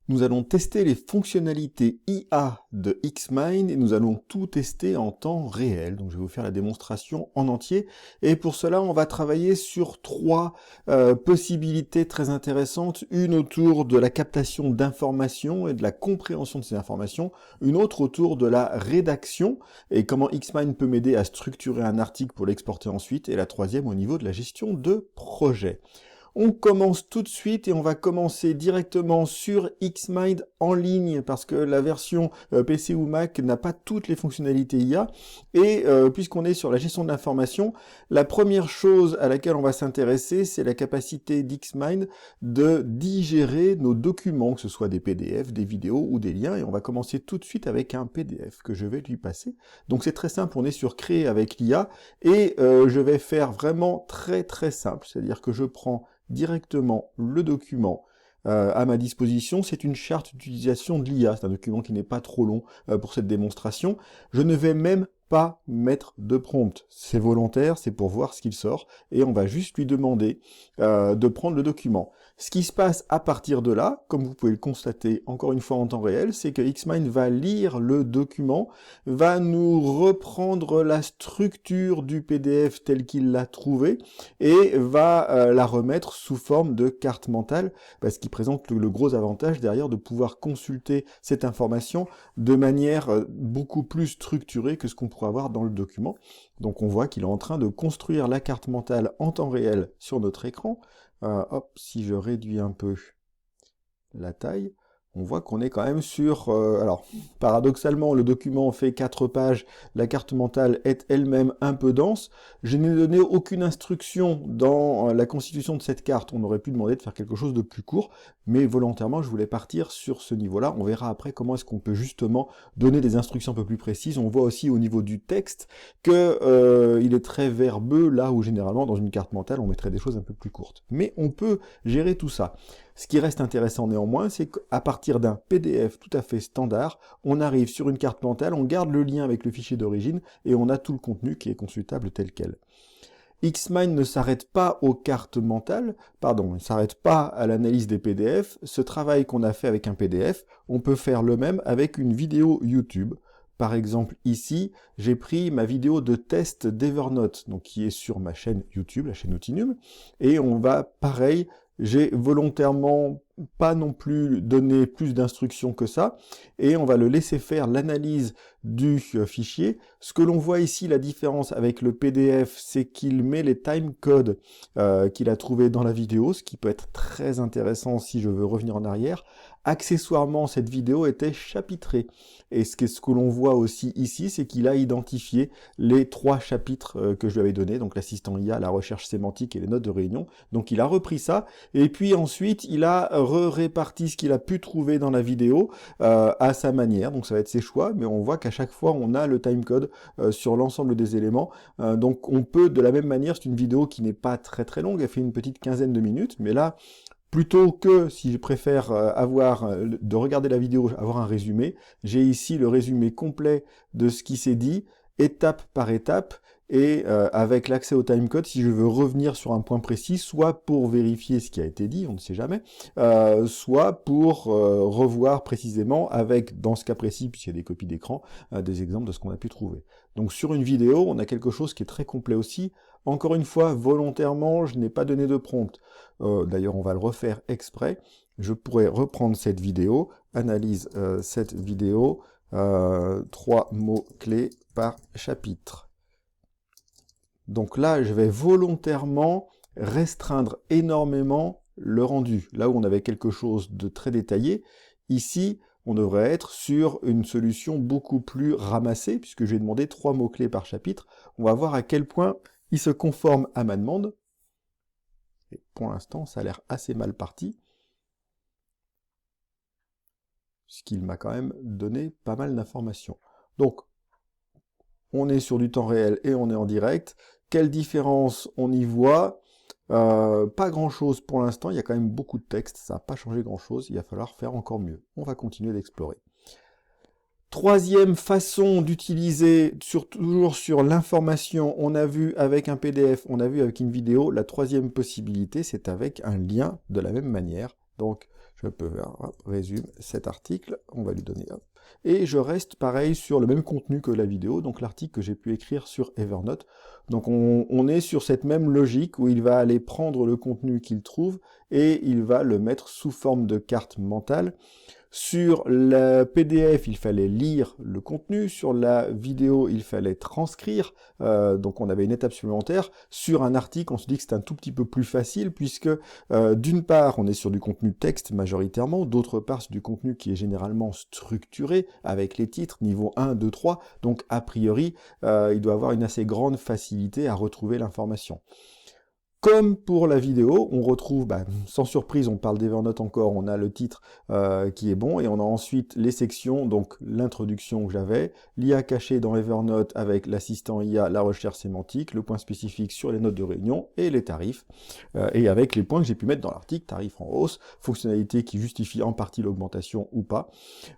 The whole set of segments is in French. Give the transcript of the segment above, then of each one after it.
Nous allons tester les fonctionnalités IA de Xmind et nous allons tout tester en temps réel. Donc je vais vous faire la démonstration en entier. Et pour cela, on va travailler sur trois possibilités très intéressantes. Une autour de la captation d'informations et de la compréhension de ces informations. Une autre autour de la rédaction et comment Xmind peut m'aider à structurer un article pour l'exporter ensuite. Et la troisième au niveau de la gestion de projet. On commence tout de suite et on va commencer directement sur Xmind en ligne parce que la version PC ou Mac n'a pas toutes les fonctionnalités IA et puisqu'on est sur la gestion de l'information, la première chose à laquelle on va s'intéresser, c'est la capacité d'Xmind de digérer nos documents, que ce soit des PDF, des vidéos ou des liens, et on va commencer tout de suite avec un PDF que je vais lui passer. Donc c'est très simple, on est sur Créer avec l'IA et je vais faire vraiment très simple, c'est-à-dire que je prends directement le document à ma disposition. C'est une charte d'utilisation de l'IA, c'est un document qui n'est pas trop long pour cette démonstration. Je ne vais même pas mettre de prompt, c'est volontaire, c'est pour voir ce qu'il sort, et on va juste lui demander de prendre le document. Ce qui se passe à partir de là, comme vous pouvez le constater encore une fois en temps réel, c'est que Xmind va lire le document, va nous reprendre la structure du PDF tel qu'il l'a trouvé, et va la remettre sous forme de carte mentale, parce qu'il présente le gros avantage derrière de pouvoir consulter cette information de manière beaucoup plus structurée que ce qu'on pourrait avoir dans le document. Donc on voit qu'il est en train de construire la carte mentale en temps réel sur notre écran. Hop, si je réduis un peu la taille, on voit qu'on est quand même sur... alors, paradoxalement, le document fait 4 pages, la carte mentale est elle-même un peu dense. Je n'ai donné aucune instruction dans la constitution de cette carte. On aurait pu demander de faire quelque chose de plus court, mais volontairement, je voulais partir sur ce niveau-là. On verra après comment est-ce qu'on peut justement donner des instructions un peu plus précises. On voit aussi au niveau du texte que il est très verbeux, là où généralement, dans une carte mentale, on mettrait des choses un peu plus courtes. Mais on peut gérer tout ça. Ce qui reste intéressant néanmoins, c'est qu'à partir d'un PDF tout à fait standard, on arrive sur une carte mentale, on garde le lien avec le fichier d'origine et on a tout le contenu qui est consultable tel quel. Xmind ne s'arrête pas aux cartes mentales, pardon, il ne s'arrête pas à l'analyse des PDF. Ce travail qu'on a fait avec un PDF, on peut faire le même avec une vidéo YouTube. Par exemple, ici, j'ai pris ma vidéo de test d'Evernote, donc qui est sur ma chaîne YouTube, la chaîne Outinum, et on va, pareil, j'ai volontairement pas non plus donné plus d'instructions que ça, et on va le laisser faire l'analyse du fichier. Ce que l'on voit ici, la différence avec le PDF, c'est qu'il met les timecodes qu'il a trouvés dans la vidéo, ce qui peut être très intéressant si je veux revenir en arrière. Accessoirement, cette vidéo était chapitrée. Et ce que l'on voit aussi ici, c'est qu'il a identifié les 3 chapitres que je lui avais donnés, donc l'assistant IA, la recherche sémantique et les notes de réunion. Donc il a repris ça, et puis ensuite il a réparti ce qu'il a pu trouver dans la vidéo à sa manière. Donc ça va être ses choix, mais on voit qu'à chaque fois on a le timecode sur l'ensemble des éléments. Donc on peut de la même manière, c'est une vidéo qui n'est pas très longue, elle fait une petite quinzaine de minutes, mais là, plutôt que, si je préfère de regarder la vidéo, avoir un résumé, j'ai ici le résumé complet de ce qui s'est dit, étape par étape, et avec l'accès au timecode, si je veux revenir sur un point précis, soit pour vérifier ce qui a été dit, on ne sait jamais, soit pour revoir précisément avec, dans ce cas précis, puisqu'il y a des copies d'écran, des exemples de ce qu'on a pu trouver. Donc sur une vidéo, on a quelque chose qui est très complet aussi. Encore une fois, volontairement, je n'ai pas donné de prompt. D'ailleurs, on va le refaire exprès. Je pourrais reprendre cette vidéo, analyse cette vidéo, 3 mots-clés par chapitre. Donc là, je vais volontairement restreindre énormément le rendu. Là où on avait quelque chose de très détaillé, ici, on devrait être sur une solution beaucoup plus ramassée, puisque j'ai demandé 3 mots-clés par chapitre. On va voir à quel point il se conforme à ma demande. Et pour l'instant, ça a l'air assez mal parti, puisqu'il m'a quand même donné pas mal d'informations. Donc, on est sur du temps réel et on est en direct. Quelle différence on y voit? Pas grand-chose pour l'instant, il y a quand même beaucoup de texte, ça n'a pas changé grand-chose, il va falloir faire encore mieux. On va continuer d'explorer. Troisième façon d'utiliser, toujours sur l'information, on a vu avec un PDF, on a vu avec une vidéo, la troisième possibilité, c'est avec un lien de la même manière, Donc, je peux faire, hop, résume cet article, on va lui donner, hop. Et je reste pareil sur le même contenu que la vidéo, donc l'article que j'ai pu écrire sur Evernote. Donc on est sur cette même logique où il va aller prendre le contenu qu'il trouve et il va le mettre sous forme de carte mentale. Sur la PDF, il fallait lire le contenu. Sur la vidéo, il fallait transcrire. Donc on avait une étape supplémentaire. Sur un article, on se dit que c'est un tout petit peu plus facile puisque d'une part, on est sur du contenu texte majoritairement. D'autre part, c'est du contenu qui est généralement structuré avec les titres niveau 1, 2, 3. Donc a priori, il doit avoir une assez grande facilité à retrouver l'information. Comme pour la vidéo, on retrouve, sans surprise, on parle d'Evernote encore, on a le titre qui est bon, et on a ensuite les sections, donc l'introduction que j'avais, l'IA caché dans Evernote avec l'assistant IA, la recherche sémantique, le point spécifique sur les notes de réunion, et les tarifs, et avec les points que j'ai pu mettre dans l'article, tarifs en hausse, fonctionnalité qui justifie en partie l'augmentation ou pas.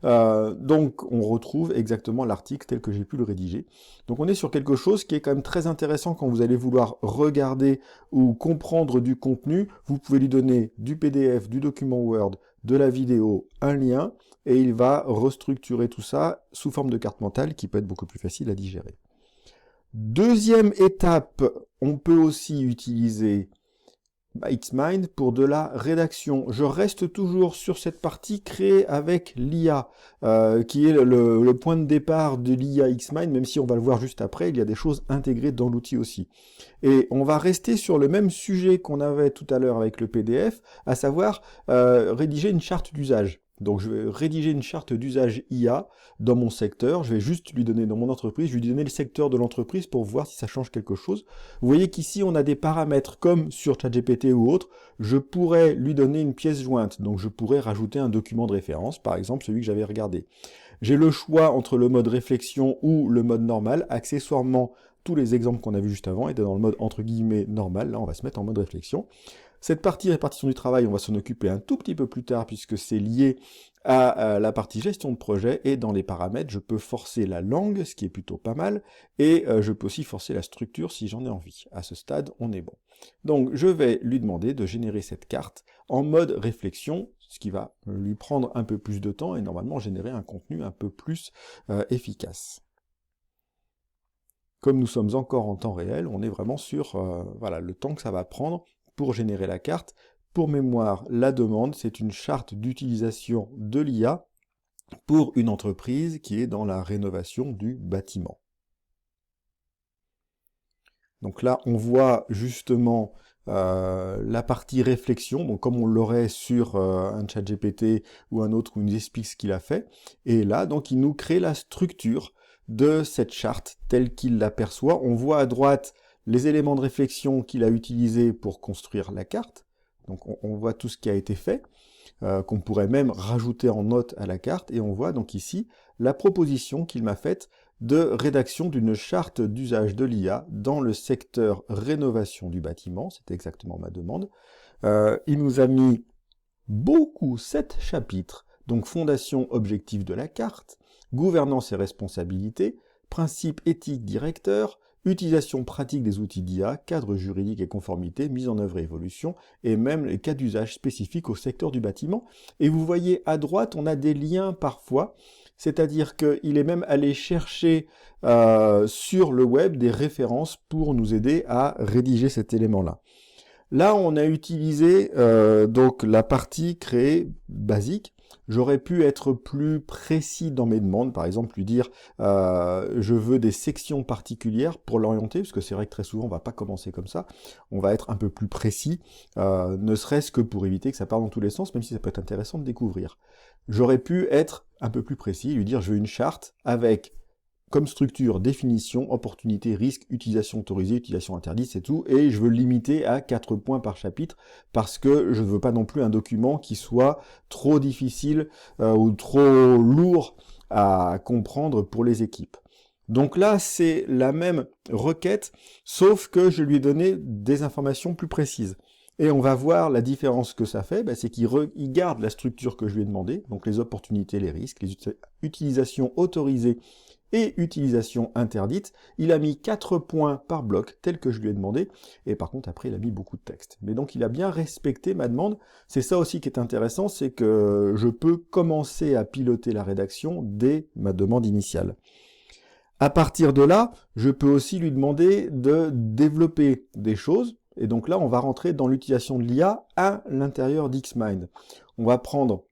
Donc on retrouve exactement l'article tel que j'ai pu le rédiger. Donc on est sur quelque chose qui est quand même très intéressant quand vous allez vouloir regarder ou comprendre du contenu. Vous pouvez lui donner du PDF, du document Word, de la vidéo, un lien, et il va restructurer tout ça sous forme de carte mentale qui peut être beaucoup plus facile à digérer. Deuxième étape, on peut aussi utiliser Xmind pour de la rédaction. Je reste toujours sur cette partie créée avec l'IA, qui est le point de départ de l'IA Xmind, même si on va le voir juste après, il y a des choses intégrées dans l'outil aussi. Et on va rester sur le même sujet qu'on avait tout à l'heure avec le PDF, à savoir rédiger une charte d'usage. Donc je vais rédiger une charte d'usage IA dans mon secteur, je vais juste lui donner dans mon entreprise, je vais lui donner le secteur de l'entreprise pour voir si ça change quelque chose. Vous voyez qu'ici on a des paramètres comme sur ChatGPT ou autre, je pourrais lui donner une pièce jointe, donc je pourrais rajouter un document de référence, par exemple celui que j'avais regardé. J'ai le choix entre le mode réflexion ou le mode normal, accessoirement tous les exemples qu'on a vus juste avant étaient dans le mode entre guillemets normal, là on va se mettre en mode réflexion. Cette partie répartition du travail, on va s'en occuper un tout petit peu plus tard puisque c'est lié à la partie gestion de projet, et dans les paramètres, je peux forcer la langue, ce qui est plutôt pas mal, et je peux aussi forcer la structure si j'en ai envie. À ce stade, on est bon. Donc je vais lui demander de générer cette carte en mode réflexion, ce qui va lui prendre un peu plus de temps et normalement générer un contenu un peu plus efficace. Comme nous sommes encore en temps réel, on est vraiment sur voilà, le temps que ça va prendre pour générer la carte. Pour mémoire, la demande, c'est une charte d'utilisation de l'IA pour une entreprise qui est dans la rénovation du bâtiment. Donc là, on voit justement la partie réflexion, donc comme on l'aurait sur un ChatGPT ou un autre où il nous explique ce qu'il a fait. Et là, donc, il nous crée la structure de cette charte telle qu'il l'aperçoit. On voit à droite les éléments de réflexion qu'il a utilisés pour construire la carte. Donc on voit tout ce qui a été fait, qu'on pourrait même rajouter en note à la carte, et on voit donc ici la proposition qu'il m'a faite de rédaction d'une charte d'usage de l'IA dans le secteur rénovation du bâtiment, c'est exactement ma demande. Il nous a mis 7 chapitres, donc fondation objectif de la carte, gouvernance et responsabilité, principes éthiques directeurs, utilisation pratique des outils d'IA, cadre juridique et conformité, mise en œuvre et évolution, et même les cas d'usage spécifiques au secteur du bâtiment. Et vous voyez à droite, on a des liens parfois, c'est-à-dire qu'il est même allé chercher sur le web des références pour nous aider à rédiger cet élément-là. Là, on a utilisé donc la partie créée basique. J'aurais pu être plus précis dans mes demandes, par exemple lui dire je veux des sections particulières pour l'orienter, parce que c'est vrai que très souvent on va pas commencer comme ça, on va être un peu plus précis, ne serait-ce que pour éviter que ça parte dans tous les sens, même si ça peut être intéressant de découvrir. J'aurais pu être un peu plus précis, lui dire je veux une charte avec comme structure, définition, opportunité, risque, utilisation autorisée, utilisation interdite, c'est tout, et je veux le limiter à 4 points par chapitre, parce que je ne veux pas non plus un document qui soit trop difficile ou trop lourd à comprendre pour les équipes. Donc là, c'est la même requête, sauf que je lui ai donné des informations plus précises. Et on va voir la différence que ça fait, c'est qu'il garde la structure que je lui ai demandé, donc les opportunités, les risques, les utilisations autorisées et utilisation interdite. Il a mis 4 points par bloc, tel que je lui ai demandé, et par contre après il a mis beaucoup de texte. Mais donc il a bien respecté ma demande. C'est ça aussi qui est intéressant, c'est que je peux commencer à piloter la rédaction dès ma demande initiale. À partir de là, je peux aussi lui demander de développer des choses, et donc là on va rentrer dans l'utilisation de l'IA à l'intérieur d'Xmind. On va prendre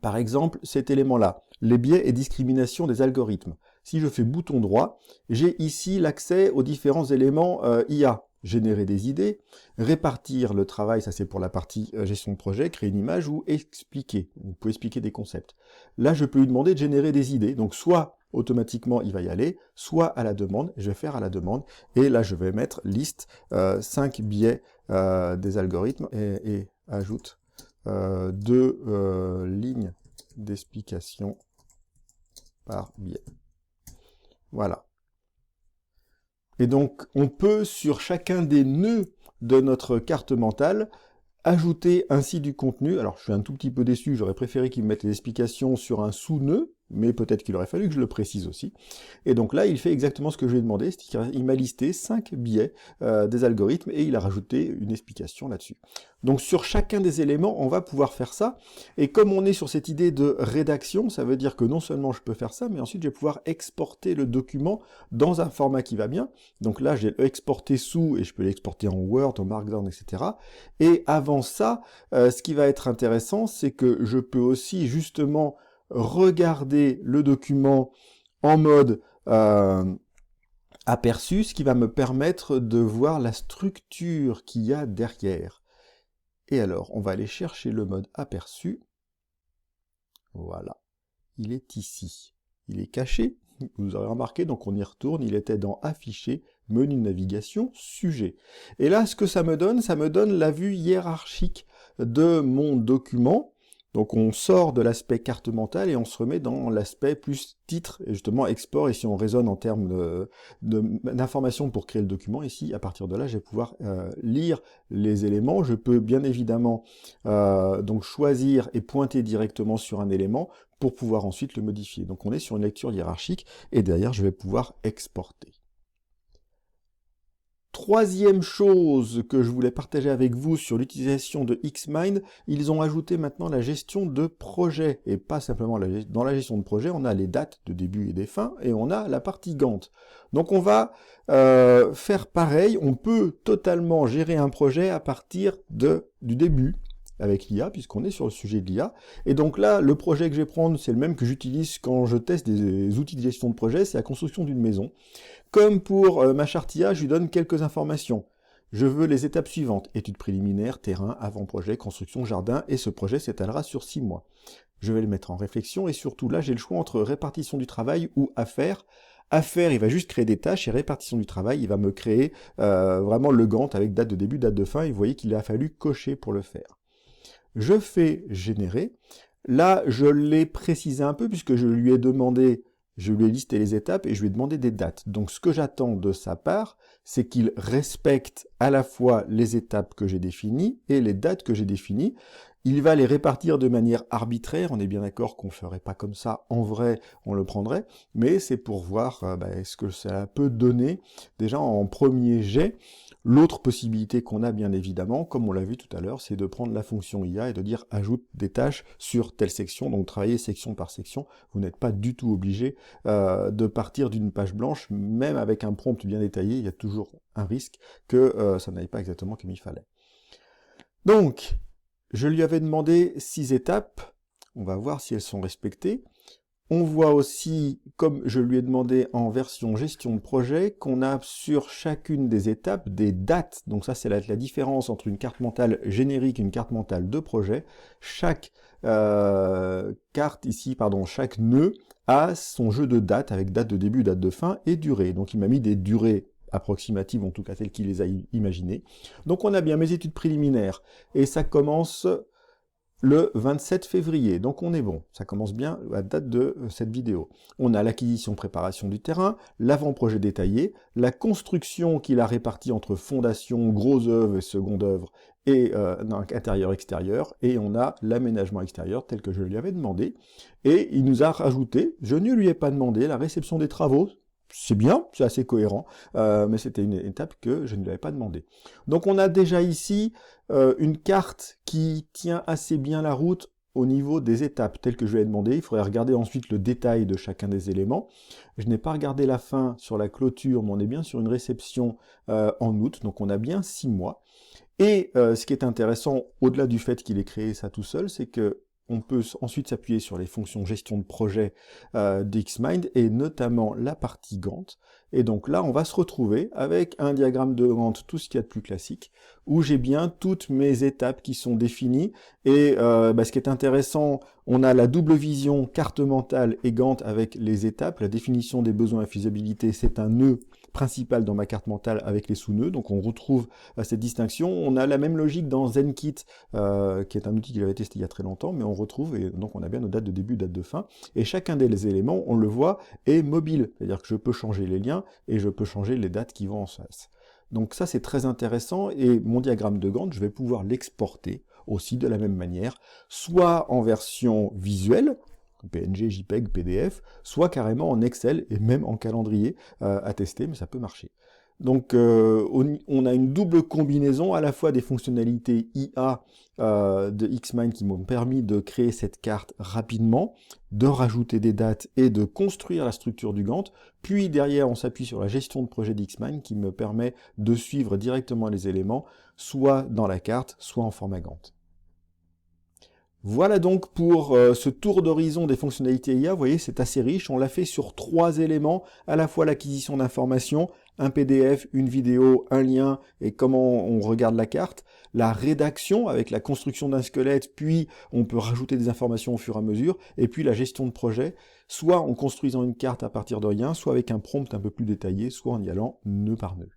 par exemple cet élément-là, les biais et discriminations des algorithmes. Si je fais bouton droit, j'ai ici l'accès aux différents éléments IA. Générer des idées, répartir le travail, ça c'est pour la partie gestion de projet, créer une image ou expliquer. Vous pouvez expliquer des concepts. Là, je peux lui demander de générer des idées. Donc soit automatiquement il va y aller, soit à la demande, je vais faire à la demande, et là je vais mettre liste 5 biais des algorithmes et ajoute 2 lignes d'explication par biais. Voilà. Et donc, on peut, sur chacun des nœuds de notre carte mentale, ajouter ainsi du contenu. Alors, je suis un tout petit peu déçu, j'aurais préféré qu'il me mette les explications sur un sous-nœud, mais peut-être qu'il aurait fallu que je le précise aussi. Et donc là, il fait exactement ce que je lui ai demandé, c'est qu'il m'a listé 5 biais des algorithmes et il a rajouté une explication là-dessus. Donc sur chacun des éléments, on va pouvoir faire ça. Et comme on est sur cette idée de rédaction, ça veut dire que non seulement je peux faire ça, mais ensuite je vais pouvoir exporter le document dans un format qui va bien. Donc là, j'ai exporté sous et je peux l'exporter en Word, en Markdown, etc. Et avant ça, ce qui va être intéressant, c'est que je peux aussi justement regarder le document en mode aperçu, ce qui va me permettre de voir la structure qu'il y a derrière. Et alors, on va aller chercher le mode aperçu. Voilà, il est ici. Il est caché, vous aurez remarqué, donc on y retourne, il était dans afficher, menu de navigation, sujet. Et là, ce que ça me donne la vue hiérarchique de mon document. Donc on sort de l'aspect carte mentale et on se remet dans l'aspect plus titre, et justement export, et si on raisonne en termes d'informations pour créer le document, ici, à partir de là, je vais pouvoir lire les éléments. Je peux bien évidemment donc choisir et pointer directement sur un élément pour pouvoir ensuite le modifier. Donc on est sur une lecture hiérarchique, et derrière, je vais pouvoir exporter. Troisième chose que je voulais partager avec vous sur l'utilisation de Xmind, ils ont ajouté maintenant la gestion de projet. Et pas simplement dans la gestion de projet, on a les dates de début et des fins, et on a la partie Gantt. Donc on va faire pareil, on peut totalement gérer un projet à partir du début, avec l'IA, puisqu'on est sur le sujet de l'IA. Et donc là, le projet que je vais prendre, c'est le même que j'utilise quand je teste des outils de gestion de projet, c'est la construction d'une maison. Comme pour ma charte IA, je lui donne quelques informations. Je veux les étapes suivantes, études préliminaires, terrain, avant-projet, construction, jardin, et ce projet s'étalera sur 6 mois. Je vais le mettre en réflexion, et surtout là, j'ai le choix entre répartition du travail ou affaires. Affaires, il va juste créer des tâches, et répartition du travail, il va me créer vraiment le Gantt avec date de début, date de fin, et vous voyez qu'il a fallu cocher pour le faire. Je fais générer. Là, je l'ai précisé un peu puisque je lui ai demandé, je lui ai listé les étapes et je lui ai demandé des dates. Donc, ce que j'attends de sa part, c'est qu'il respecte à la fois les étapes que j'ai définies et les dates que j'ai définies. Il va les répartir de manière arbitraire. On est bien d'accord qu'on ne ferait pas comme ça. En vrai, on le prendrait. Mais c'est pour voir ce que ça peut donner déjà en premier jet. L'autre possibilité qu'on a bien évidemment, comme on l'a vu tout à l'heure, c'est de prendre la fonction IA et de dire ajoute des tâches sur telle section, donc travailler section par section. Vous n'êtes pas du tout obligé de partir d'une page blanche, même avec un prompt bien détaillé, il y a toujours un risque que ça n'aille pas exactement comme il fallait. Donc, je lui avais demandé 6 étapes, on va voir si elles sont respectées. On voit aussi, comme je lui ai demandé en version gestion de projet, qu'on a sur chacune des étapes des dates. Donc ça, c'est la différence entre une carte mentale générique et une carte mentale de projet. Chaque chaque nœud a son jeu de dates avec date de début, date de fin et durée. Donc il m'a mis des durées approximatives, en tout cas telles qu'il les a imaginées. Donc on a bien mes études préliminaires. Et ça commence le 27 février, donc on est bon, ça commence bien à la date de cette vidéo. On a l'acquisition, préparation du terrain, l'avant-projet détaillé, la construction qu'il a répartie entre fondation, gros œuvre et seconde œuvre, et donc intérieur-extérieur, et on a l'aménagement extérieur tel que je lui avais demandé, et il nous a rajouté, je ne lui ai pas demandé, la réception des travaux. C'est bien, c'est assez cohérent, mais c'était une étape que je ne lui avais pas demandé. Donc on a déjà ici une carte qui tient assez bien la route au niveau des étapes telles que je lui ai demandé. Il faudrait regarder ensuite le détail de chacun des éléments. Je n'ai pas regardé la fin sur la clôture, mais on est bien sur une réception en août, donc on a bien 6 mois. Et ce qui est intéressant, au-delà du fait qu'il ait créé ça tout seul, c'est que on peut ensuite s'appuyer sur les fonctions gestion de projet d'Xmind, et notamment la partie Gantt. Et donc là, on va se retrouver avec un diagramme de Gantt, tout ce qu'il y a de plus classique, où j'ai bien toutes mes étapes qui sont définies. Et ce qui est intéressant, on a la double vision carte mentale et Gantt avec les étapes. La définition des besoins et faisabilité, c'est un nœud principal dans ma carte mentale avec les sous-nœuds. Donc on retrouve cette distinction. On a la même logique dans ZenKit, qui est un outil qu'il avait testé il y a très longtemps, mais on retrouve, et donc on a bien nos dates de début, dates de fin, et chacun des éléments, on le voit, est mobile, c'est-à-dire que je peux changer les liens, et je peux changer les dates qui vont en face. Donc ça c'est très intéressant, et mon diagramme de Gantt, je vais pouvoir l'exporter aussi de la même manière, soit en version visuelle, PNG, JPEG, PDF, soit carrément en Excel, et même en calendrier à tester, mais ça peut marcher. Donc on a une double combinaison, à la fois des fonctionnalités IA de Xmind qui m'ont permis de créer cette carte rapidement, de rajouter des dates et de construire la structure du Gantt, puis derrière on s'appuie sur la gestion de projet d'Xmind qui me permet de suivre directement les éléments, soit dans la carte, soit en format Gantt. Voilà donc pour ce tour d'horizon des fonctionnalités IA. Vous voyez, c'est assez riche. On l'a fait sur 3 éléments, à la fois l'acquisition d'informations, un PDF, une vidéo, un lien, et comment on regarde la carte, la rédaction avec la construction d'un squelette, puis on peut rajouter des informations au fur et à mesure, et puis la gestion de projet, soit en construisant une carte à partir de rien, soit avec un prompt un peu plus détaillé, soit en y allant nœud par nœud.